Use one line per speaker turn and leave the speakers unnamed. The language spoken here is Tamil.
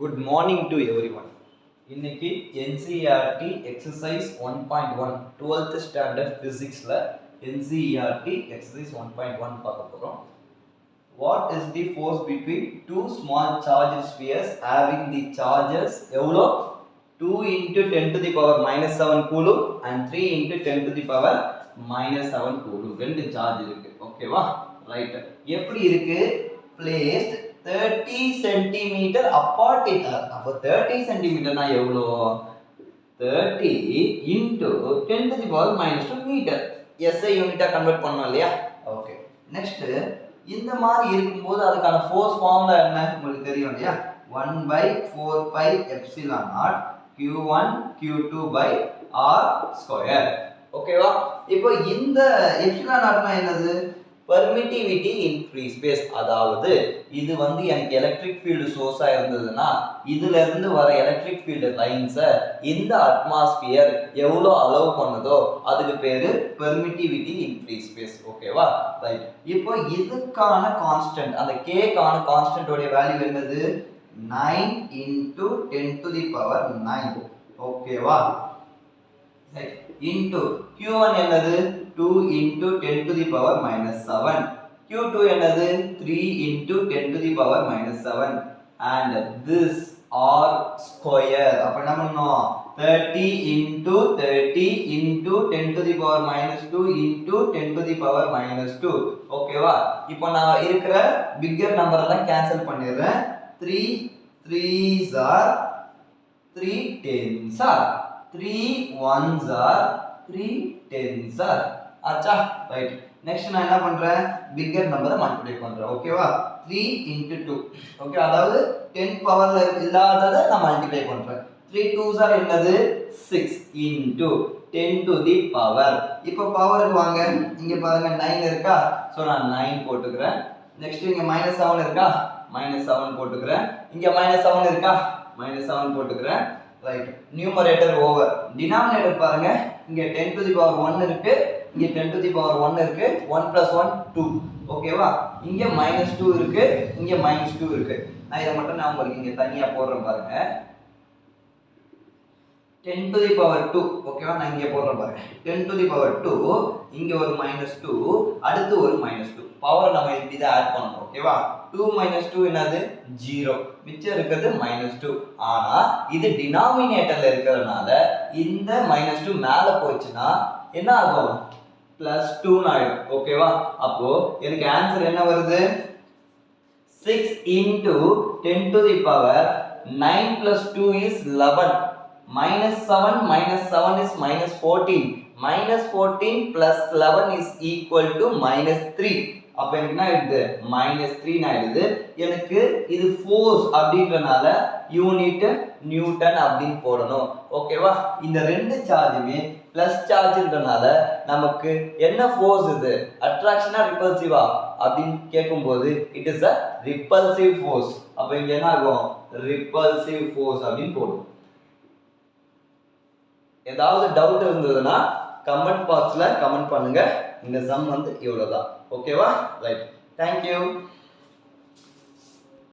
Good morning to everyone. இன்னைக்கு NCERT exercise 1.1 12th standard physicsல NCERT exercise 1.1 பார்க்க போறோம். What is the force between two small charged spheres having the charges எவ்வளோ 2 into 10 to the power minus 7 coulomb and 3 into 10 to the power minus 7 coulomb ரெண்டு சார்ஜ் இருக்கு. ஓகேவா? ரைட். எப்படி இருக்கு? Placed 30 cm apart it are. அப்போ 30 cm னா எவ்வளோ? 30 into 10 to the power minus 2 meter. SI யூனிட்டா convert பண்ணோம் இல்லையா? ஓகே. நெக்ஸ்ட் இந்த மாதிரி இருக்கும்போது அதுக்கான ஃபோர்ஸ் ஃபார்முலா என்ன உங்களுக்கு தெரியும் இல்லையா? 1 by 4 pi epsilon naught q1 q2 by r square. ஓகேவா? இப்போ இந்த எப்சிலான் நாட்னா என்னது? பெர்மிட்டிவிட்டி இன் ஃப்ரீ ஸ்பேஸ். அதாவது இது வந்து எனக்கு எலக்ட்ரிக் ஃபீல்டு சோர்ஸா இருந்ததுன்னா இதுல இருந்து வர எலக்ட்ரிக் ஃபீல்டு லைன்ஸை இந்த அட்மாஸ்பியர் எவ்வளோ அலோவ் பண்ணுதோ அதுக்கு பேரு பெர்மிட்டிவிட்டி இன் ஃப்ரீ ஸ்பேஸ். ஓகேவா? ரைட். இப்போ இதுக்கான கான்ஸ்டன்ட், அந்த கேக்கான கான்ஸ்டன்டோட வேல்யூ என்னது? 9 into 10 to the power 9. ஓகேவா? ரைட். into q1 என்னது? 2 into 10 to the power minus 7. q2 என்னது? 3 into 10 to the power minus 7. And this r square. அப்ப என்ன பண்ணணும்? 30 into 30 into 10 to the power minus 2 into 10 to the power minus 2. ஓகேவா? இப்போ நான் இருக்கிற பிக்கர் நம்பர் எல்லாம் கேன்சல் பண்ணிடுறேன். 3 3s are 3 10s are 3 1s are 3 10s are. ஆச்சா? ரைட். நெக்ஸ்ட் நான் என்ன பண்றேன்? பிக்கர் நம்பரை மல்டிப்ளை பண்றேன். ஓகேவா? 3 into 2. ஓகே, அதாவது 10 பவர்ல இல்லாததை நான் மல்டிப்ளை பண்றேன். 3 2s are என்னது? 6 into 10 to the power. இப்போ பவருக்கு வாங்க. இங்க பாருங்க 9 இருக்கா? சோ நான் 9 போட்டுக்கிறேன். நெக்ஸ்ட் இங்க -7 இருக்கா? -7 போட்டுக்கிறேன். இங்க -7 இருக்கா? -7 போட்டுக்கிறேன். ரைட். Numerator over. டினாமினேட்டர் பாருங்க. இங்க 10 to the power 1 இருக்கு. இங்க 10 to the power 1 இருக்கு. 1 plus 1 2. ஓகேவா? இங்க -2 இருக்கு. இங்க -2 இருக்கு. நான் இத மட்டும் நான் உங்களுக்கு இங்க தனியா போடுறேன் பாருங்க. 10 to the power 2. ஓகேவா? நான் இங்க போடுறேன் பாருங்க. 10 to the power 2. இங்க ஒரு -2, அடுத்து ஒரு -2. பவர் நம்ம இப்படி தான் ஆட் பண்ணனும். ஓகேவா? 2 minus 2 என்னது? 0. மிச்சம் இருக்குது -2. ஆனா இது டினாமினேட்டர்ல இருக்கிறதுனால இந்த -2 மேல போச்சுனா என்ன ஆகும்? +2 ஆயிடும். ஓகேவா? அப்போ எனக்கு ஆன்சர் என்ன வருது? 6 into 10 to the power 9 plus 2 is 11. -7 minus 7 is -14. -14 plus 11 is equal to -3. அப்ப எனக்கு என்ன ஆயிடுது? -3 ஆயிடுது. எனக்கு இது ஃபோர்ஸ் அப்படின்றனால யூனிட் நியூட்டன் அப்படின்னு போடணும். ஓகேவா? இந்த ரெண்டு சார்ஜுமே பிளஸ் சார்ஜ்ன்றனால நமக்கு என்ன ஃபோர்ஸ் இது? அட்ராக்ஷனா ரிப்பல்சிவா அப்படின்னு கேட்கும்போது it is a repulsive force. அப்ப இங்க என்ன ஆகும்? ரிப்பல்சிவ் ஃபோர்ஸ் அப்படின்னு போடும். ஏதாவது டவுட் இருந்ததுன்னா கமெண்ட் பாக்ஸ்ல கமெண்ட் பண்ணுங்க. இந்த சம் வந்து இவ்வளவுதான். ஓகேவா? ரைட். Thank you.